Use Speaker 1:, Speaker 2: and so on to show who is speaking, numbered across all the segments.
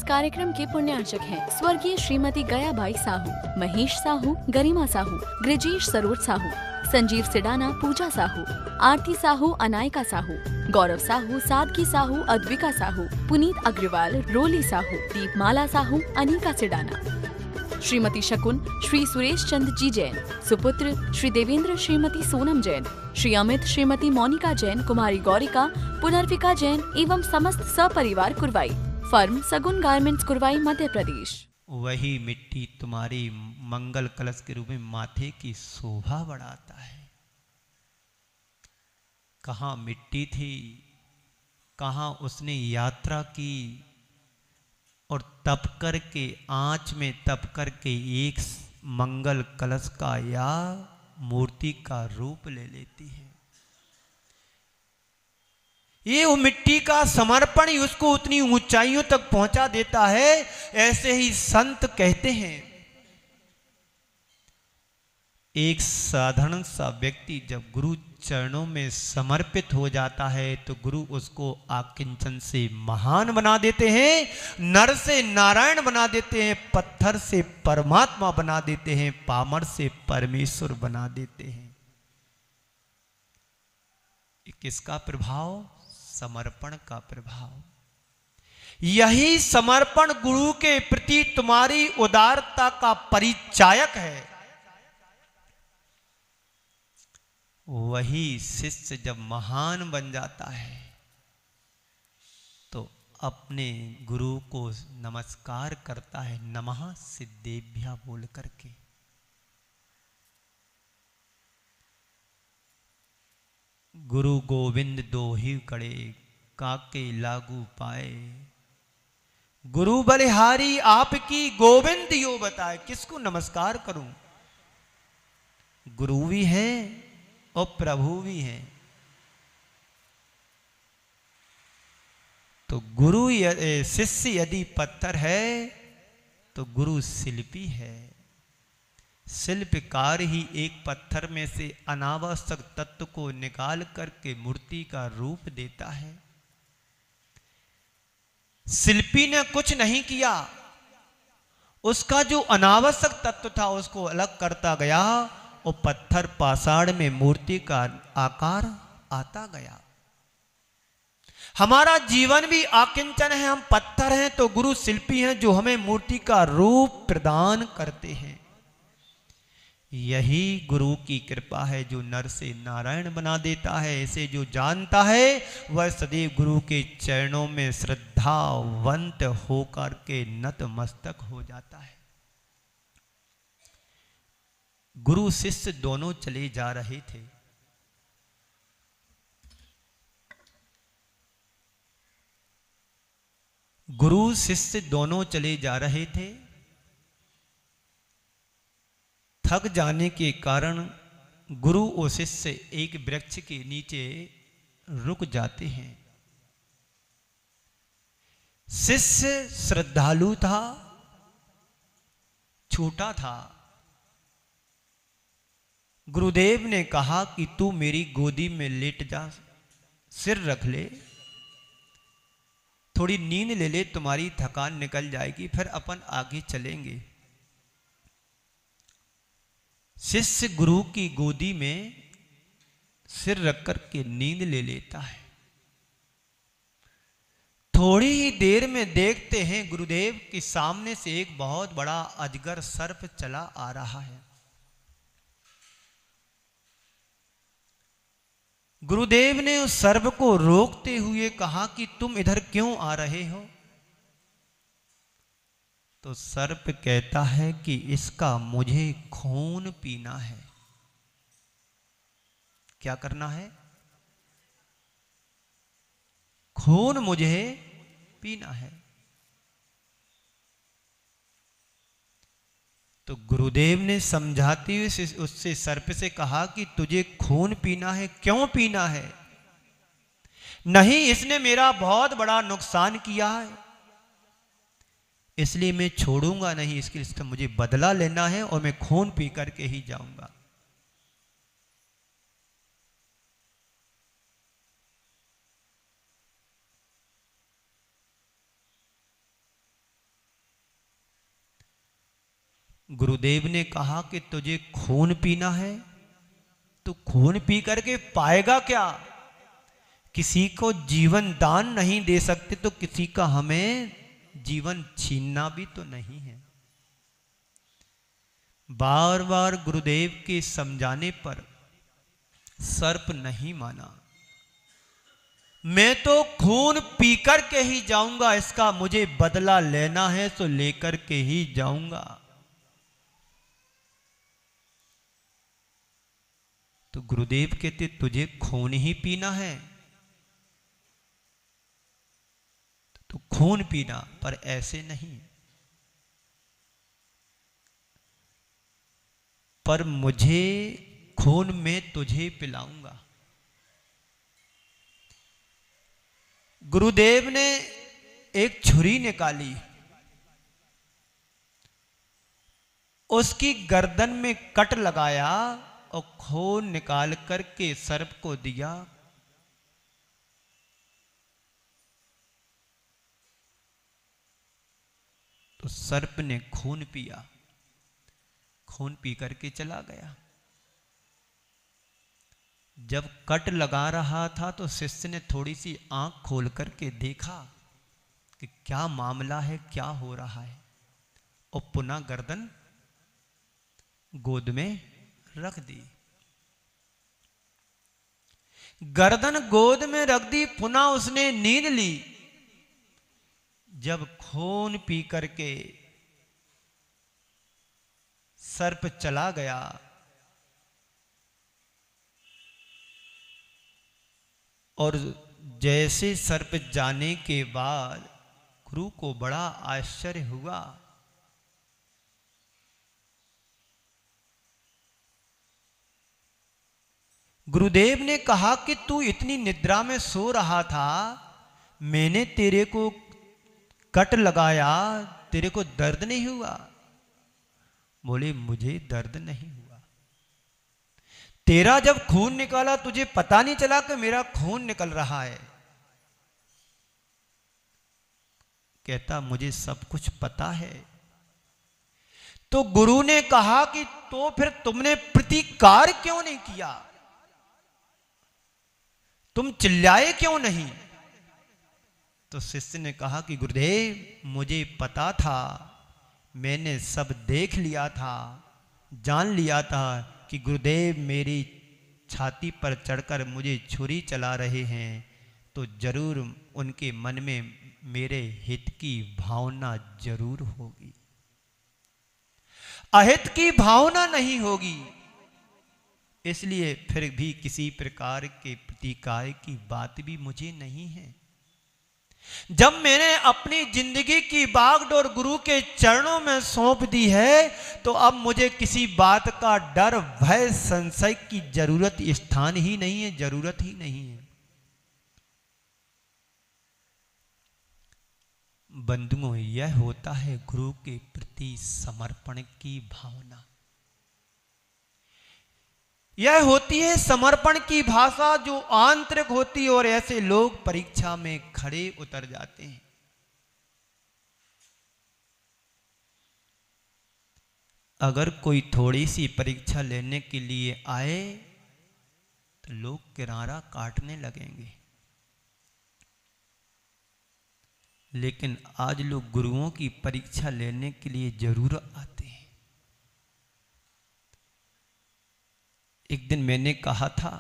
Speaker 1: कार्यक्रम के पुण्यार्चक हैं स्वर्गीय श्रीमती गयाबाई साहू, महेश साहू, गरिमा साहू, ग्रजेश सरोज साहू, संजीव सिडाना, पूजा साहू, आरती साहू, अनायका साहू, गौरव साहू, सादगी साहू, अद्विका साहू, पुनीत अग्रवाल, रोली साहू, दीपमाला साहू, अनिका सिडाना, श्रीमती शकुन, श्री सुरेश चंद जी जैन, सुपुत्र श्री देवेंद्र, श्रीमती सोनम जैन, श्री अमित, श्रीमती मोनिका जैन, कुमारी गौरिका, पुनर्विका जैन एवं समस्त सपरिवार कुरवाई। फर्म सगुन गारमेंट्स, कुरवाई, मध्य प्रदेश।
Speaker 2: वही मिट्टी तुम्हारी मंगल कलश के रूप में माथे की शोभा बढ़ाता है। कहाँ मिट्टी थी, कहाँ उसने यात्रा की और तप करके, आंच में तप करके एक मंगल कलश का या मूर्ति का रूप ले लेती है। ये वो मिट्टी का समर्पण ही उसको उतनी ऊंचाइयों तक पहुंचा देता है। ऐसे ही संत कहते हैं, एक साधारण सा व्यक्ति जब गुरु चरणों में समर्पित हो जाता है तो गुरु उसको आकिंचन से महान बना देते हैं, नर से नारायण बना देते हैं, पत्थर से परमात्मा बना देते हैं, पामर से परमेश्वर बना देते हैं। किसका प्रभाव? समर्पण का प्रभाव। यही समर्पण गुरु के प्रति तुम्हारी उदारता का परिचायक है। वही शिष्य जब महान बन जाता है तो अपने गुरु को नमस्कार करता है, नमः सिद्धेभ्यः बोल करके। गुरु गोविंद दोहि कड़े, काके लागू पाए। गुरु बलिहारी आपकी, गोविंद यो बताए। किसको नमस्कार करूं? गुरु भी है और प्रभु भी है। तो गुरु शिष्य यदि पत्थर है तो गुरु शिल्पी है। शिल्पकार ही एक पत्थर में से अनावश्यक तत्व को निकाल करके मूर्ति का रूप देता है। शिल्पी ने कुछ नहीं किया, उसका जो अनावश्यक तत्व था उसको अलग करता गया और पत्थर पाषाण में मूर्ति का आकार आता गया। हमारा जीवन भी आकिंचन है, हम पत्थर हैं तो गुरु शिल्पी हैं जो हमें मूर्ति का रूप प्रदान करते हैं। यही गुरु की कृपा है जो नर से नारायण बना देता है। इसे जो जानता है वह सदैव गुरु के चरणों में श्रद्धावंत होकर के नतमस्तक हो जाता है। गुरु शिष्य दोनों चले जा रहे थे। गुरु शिष्य दोनों चले जा रहे थे। थक जाने के कारण गुरु और शिष्य एक वृक्ष के नीचे रुक जाते हैं। शिष्य श्रद्धालु था, छोटा था। गुरुदेव ने कहा कि तू मेरी गोदी में लेट जा, सिर रख ले, थोड़ी नींद ले ले, तुम्हारी थकान निकल जाएगी, फिर अपन आगे चलेंगे। शिष्य गुरु की गोदी में सिर रख कर के नींद ले लेता है। थोड़ी ही देर में देखते हैं गुरुदेव के सामने से एक बहुत बड़ा अजगर सर्प चला आ रहा है। गुरुदेव ने उस सर्प को रोकते हुए कहा कि तुम इधर क्यों आ रहे हो? तो सर्प कहता है कि इसका मुझे खून पीना है। क्या करना है? खून मुझे पीना है। तो गुरुदेव ने समझाते हुए उससे सर्प से कहा कि तुझे खून पीना है, क्यों पीना है? नहीं, इसने मेरा बहुत बड़ा नुकसान किया है, इसलिए मैं छोड़ूंगा नहीं, इसके लिए मुझे बदला लेना है और मैं खून पी करके ही जाऊंगा। गुरुदेव ने कहा कि तुझे खून पीना है, तो खून पी करके पाएगा क्या? किसी को जीवन दान नहीं दे सकते तो किसी का हमें जीवन छीनना भी तो नहीं है। बार बार गुरुदेव के समझाने पर सर्प नहीं माना। मैं तो खून पीकर के ही जाऊंगा, इसका मुझे बदला लेना है तो लेकर के ही जाऊंगा। तो गुरुदेव कहते तुझे खून ही पीना है तो खून पीना, पर ऐसे नहीं। पर मुझे खून में तुझे पिलाऊंगा। गुरुदेव ने एक छुरी निकाली, उसकी गर्दन में कट लगाया और खून निकाल करके सर्प को दिया। तो सर्प ने खून पिया, खून पी करके चला गया। जब कट लगा रहा था तो शिष्य ने थोड़ी सी आंख खोल करके देखा कि क्या मामला है, क्या हो रहा है, और पुनः गर्दन गोद में रख दी। गर्दन गोद में रख दी, पुनः उसने नींद ली। जब खून पी करके सर्प चला गया, और जैसे सर्प जाने के बाद गुरु को बड़ा आश्चर्य हुआ। गुरुदेव ने कहा कि तू इतनी निद्रा में सो रहा था, मैंने तेरे को कट लगाया, तेरे को दर्द नहीं हुआ? बोले मुझे दर्द नहीं हुआ। तेरा जब खून निकाला तुझे पता नहीं चला कि मेरा खून निकल रहा है? कहता मुझे सब कुछ पता है। तो गुरु ने कहा कि तो फिर तुमने प्रतिकार क्यों नहीं किया? तुम चिल्लाए क्यों नहीं? तो शिष्य ने कहा कि गुरुदेव मुझे पता था, मैंने सब देख लिया था, जान लिया था कि गुरुदेव मेरी छाती पर चढ़कर मुझे छुरी चला रहे हैं, तो जरूर उनके मन में मेरे हित की भावना जरूर होगी, अहित की भावना नहीं होगी। इसलिए फिर भी किसी प्रकार के प्रतिकार की बात भी मुझे नहीं है। जब मैंने अपनी जिंदगी की बागडोर गुरु के चरणों में सौंप दी है, तो अब मुझे किसी बात का डर, भय, संशय की जरूरत स्थान ही नहीं है, जरूरत ही नहीं है। बंधुओं, यह होता है गुरु के प्रति समर्पण की भावना। यह होती है समर्पण की भाषा जो आंतरिक होती है, और ऐसे लोग परीक्षा में खड़े उतर जाते हैं। अगर कोई थोड़ी सी परीक्षा लेने के लिए आए तो लोग किनारा काटने लगेंगे, लेकिन आज लोग गुरुओं की परीक्षा लेने के लिए जरूर आते हैं। एक दिन मैंने कहा था,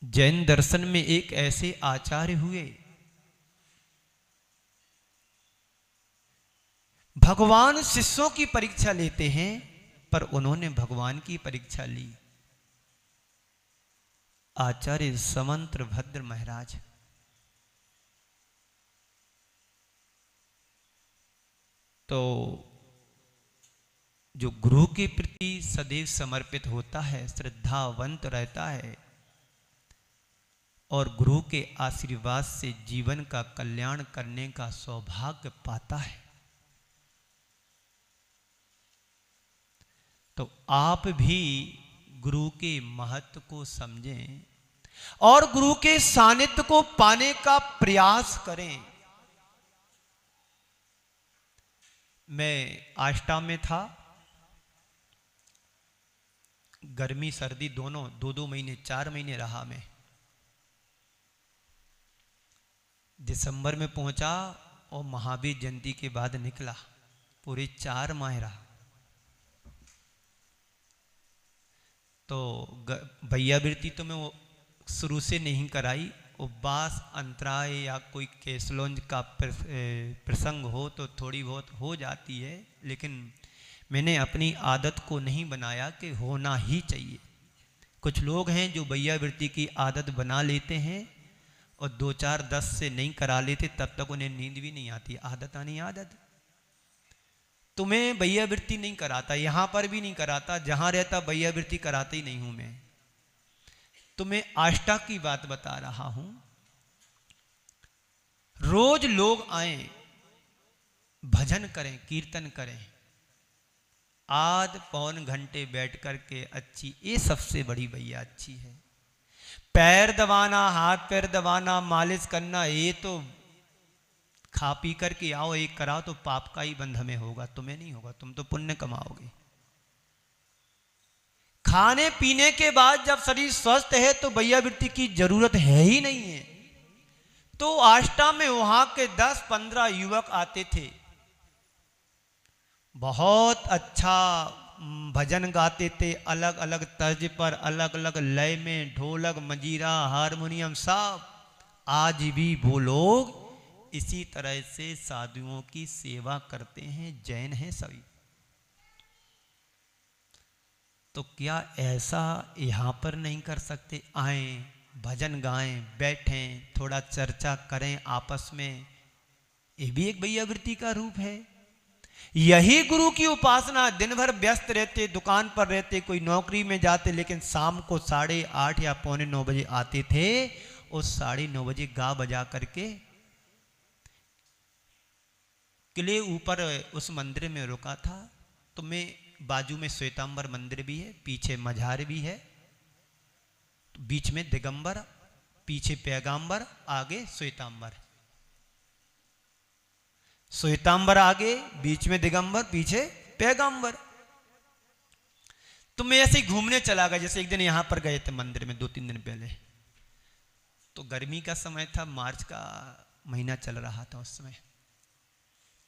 Speaker 2: जैन दर्शन में एक ऐसे आचार्य हुए, भगवान शिष्यों की परीक्षा लेते हैं, पर उन्होंने भगवान की परीक्षा ली। आचार्य समंत्र भद्र महाराज। तो जो गुरु के प्रति सदैव समर्पित होता है, श्रद्धावंत रहता है और गुरु के आशीर्वाद से जीवन का कल्याण करने का सौभाग्य पाता है, तो आप भी गुरु के महत्व को समझें और गुरु के सानिध्य को पाने का प्रयास करें। मैं आष्टा में था, गर्मी सर्दी दोनों 2-2 महीने 4 महीने रहा मैं। दिसंबर में पहुंचा और महावीर जयंती के बाद निकला, पूरे 4 माह रहा। तो भैयावृत्ति तो मैं शुरू से नहीं कराई, उपवास अंतराय या कोई केसलोंज का प्रसंग हो तो थोड़ी बहुत हो जाती है, लेकिन मैंने अपनी आदत को नहीं बनाया कि होना ही चाहिए। कुछ लोग हैं जो भैयावृत्ति की आदत बना लेते हैं और 2-4-10 से नहीं करा लेते, तब तक उन्हें नींद भी नहीं आती। आदत आनी आदत। तो मैं भैयावृत्ति नहीं कराता, यहां पर भी नहीं कराता, जहां रहता भैयावृत्ति कराता ही नहीं हूं मैं। तो मैं आष्टा की बात बता रहा हूं। रोज लोग आए, भजन करें, कीर्तन करें, आध पौन घंटे बैठ करके अच्छी, ये सबसे बड़ी भैया अच्छी है। पैर दबाना, हाथ पैर दबाना, मालिश करना, ये तो खा पी करके आओ एक कराओ तो पाप का ही बंध हमें होगा, तुम्हें नहीं होगा, तुम तो पुण्य कमाओगे। खाने पीने के बाद जब शरीर स्वस्थ है तो भैयावृत्ति की जरूरत है ही नहीं है। तो आष्टा में वहां के 10-15 युवक आते थे, बहुत अच्छा भजन गाते थे, अलग अलग तर्ज पर, अलग अलग लय में, ढोलक मंजीरा हारमोनियम सब। आज भी वो लोग इसी तरह से साधुओं की सेवा करते हैं, जैन हैं सभी। तो क्या ऐसा यहां पर नहीं कर सकते? आए, भजन गाएं, बैठें, थोड़ा चर्चा करें आपस में, ये भी एक भैयावृत्ति का रूप है। यही गुरु की उपासना। दिन भर व्यस्त रहते, दुकान पर रहते, कोई नौकरी में जाते, लेकिन शाम को 8:30 या 8:45 बजे आते थे। उस 9:30 बजे गा बजा करके किले ऊपर उस मंदिर में रुका था। तो मैं, बाजू में श्वेतांबर मंदिर भी है, पीछे मझार भी है, तो बीच में दिगंबर, पीछे पैगांबर, आगे श्वेतांबर। श्वेतांबर आगे, बीच में दिगंबर, पीछे पैगांबर। तो मैं ऐसे ही घूमने चला गया। जैसे एक दिन यहां पर गए थे मंदिर में 2-3 दिन पहले, तो गर्मी का समय था, मार्च का महीना चल रहा था उस समय।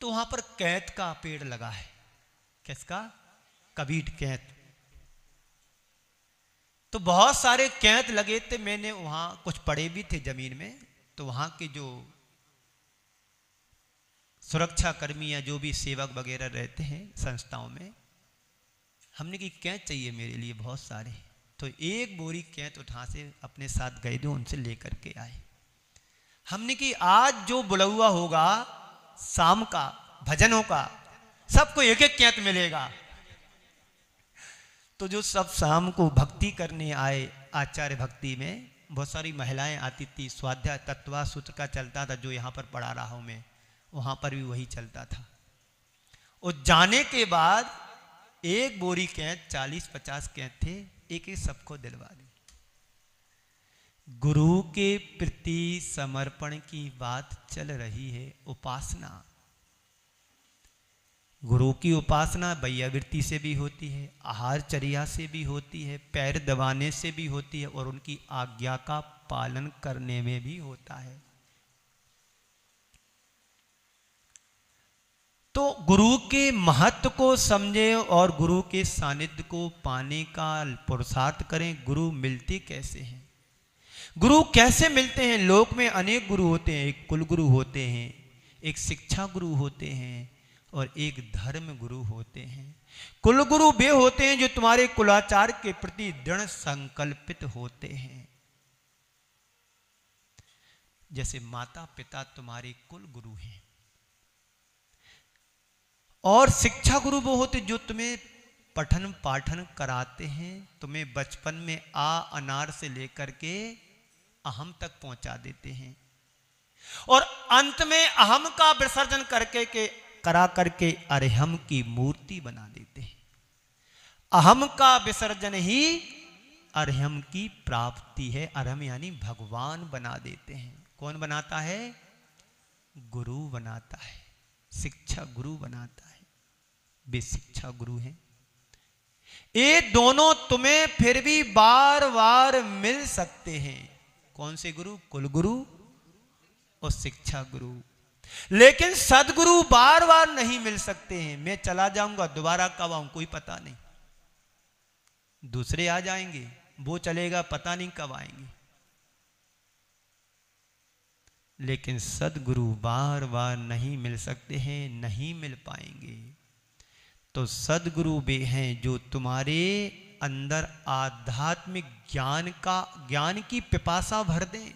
Speaker 2: तो वहां पर कैत का पेड़ लगा है। किसका? कबीर कैत। तो बहुत सारे कैत लगे थे। मैंने वहां कुछ पड़े भी थे जमीन में। तो वहां के जो सुरक्षा कर्मी या जो भी सेवक वगैरह रहते हैं संस्थाओं में, हमने की कैत चाहिए मेरे लिए बहुत सारे। तो एक बोरी कैत उठा से अपने साथ गए, जो उनसे लेकर के आए। हमने की आज जो बुलौआ होगा शाम का भजनों का, सबको एक एक कैत मिलेगा। तो जो सब शाम को भक्ति करने आए, आचार्य भक्ति में बहुत सारी महिलाएं आती थी। स्वाध्याय तत्वा सूत्र का चलता था, जो यहाँ पर पढ़ा रहा हूं मैं, वहां पर भी वही चलता था। और जाने के बाद एक बोरी कैत, 40-50 कैत थे, एक एक सबको दिलवा दी। गुरु के प्रति समर्पण की बात चल रही है। उपासना, गुरु की उपासना भैयावृत्ति से भी होती है, आहारचर्या से भी होती है, पैर दबाने से भी होती है, और उनकी आज्ञा का पालन करने में भी होता है। तो गुरु के महत्व को समझे और गुरु के सानिध्य को पाने का पुरुषार्थ करें। गुरु मिलते कैसे हैं? गुरु कैसे मिलते हैं? लोक में अनेक गुरु होते हैं। एक कुल गुरु होते हैं, एक शिक्षा गुरु होते हैं, और एक धर्म गुरु होते हैं। कुल गुरु वे होते हैं जो तुम्हारे कुलाचार के प्रति दृढ़ संकल्पित होते हैं। जैसे माता पिता तुम्हारे कुल गुरु हैं। और शिक्षा गुरु वो होते जो तुम्हें पठन पाठन कराते हैं, तुम्हें बचपन में आ अनार से लेकर के अहम तक पहुंचा देते हैं, और अंत में अहम का विसर्जन करा करके अरहम की मूर्ति बना देते हैं। अहम का विसर्जन ही अरहम की प्राप्ति है। अरहम यानी भगवान बना देते हैं। कौन बनाता है? गुरु बनाता है, शिक्षा गुरु बनाता है। वे शिक्षा गुरु हैं। ये दोनों तुम्हें फिर भी बार बार मिल सकते हैं। कौन से गुरु? कुल गुरु और शिक्षा गुरु। लेकिन सदगुरु बार बार नहीं मिल सकते हैं। मैं चला जाऊंगा, दोबारा कब आऊं कोई पता नहीं। दूसरे आ जाएंगे, वो चलेगा, पता नहीं कब आएंगे। लेकिन सदगुरु बार बार नहीं मिल सकते हैं, नहीं मिल पाएंगे। तो सदगुरु वे हैं जो तुम्हारे अंदर आध्यात्मिक ज्ञान की पिपासा भर दें।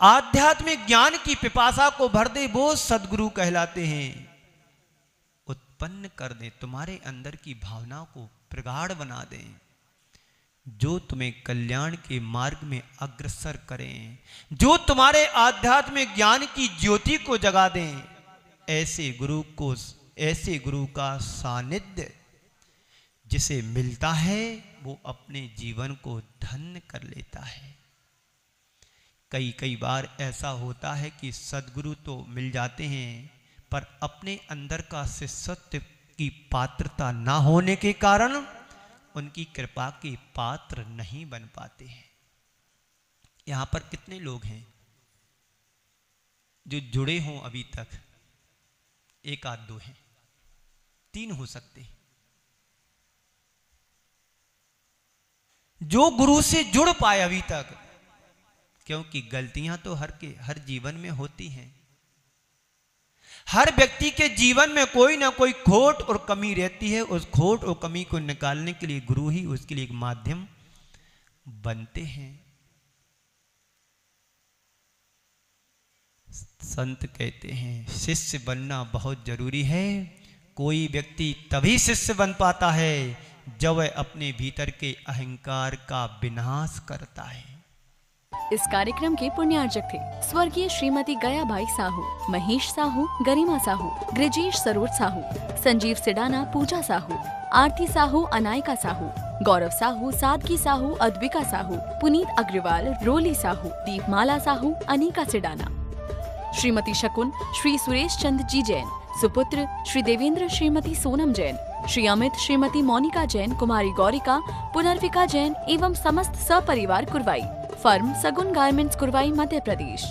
Speaker 2: आध्यात्मिक ज्ञान की पिपासा को भर दे, वो सदगुरु कहलाते हैं। उत्पन्न कर दें, तुम्हारे अंदर की भावना को प्रगाढ़ बना दें, जो तुम्हें कल्याण के मार्ग में अग्रसर करें, जो तुम्हारे आध्यात्मिक ज्ञान की ज्योति को जगा दें। ऐसे गुरु का सानिध्य जिसे मिलता है वो अपने जीवन को धन्य कर लेता है। कई बार ऐसा होता है कि सदगुरु तो मिल जाते हैं, पर अपने अंदर का शिष्यत्व की पात्रता ना होने के कारण उनकी कृपा के पात्र नहीं बन पाते हैं। यहां पर कितने लोग हैं जो जुड़े हों अभी तक? एक आध दो हैं, 3 हो सकते हैं जो गुरु से जुड़ पाए अभी तक, क्योंकि गलतियां तो हर जीवन में होती हैं। हर व्यक्ति के जीवन में कोई ना कोई खोट और कमी रहती है। उस खोट और कमी को निकालने के लिए गुरु ही उसके लिए एक माध्यम बनते हैं। संत कहते हैं शिष्य बनना बहुत जरूरी है। कोई व्यक्ति तभी शिष्य बन पाता है जब वह अपने भीतर के अहंकार का विनाश करता है।
Speaker 1: इस कार्यक्रम के पुण्यार्जक थे स्वर्गीय श्रीमती गयाबाई साहू, महेश साहू, गरिमा साहू, ग्रजेश सरोज साहू, संजीव सिडाना, पूजा साहू, आरती साहू, अनायका साहू, गौरव साहू, सादगी साहू, अद्विका साहू, पुनीत अग्रवाल, रोली साहू, दीपमाला साहू, अनिका सिडाना। श्रीमती शकुन श्री सुरेश चंद जी जैन, सुपुत्र श्री देवेंद्र श्रीमती सोनम जैन, श्री अमित श्रीमती मोनिका जैन, कुमारी गौरिका, पुनर्विका जैन एवं समस्त सपरिवार कुरवाई। फर्म सगुन गारमेंट्स कुरवाई, मध्य प्रदेश।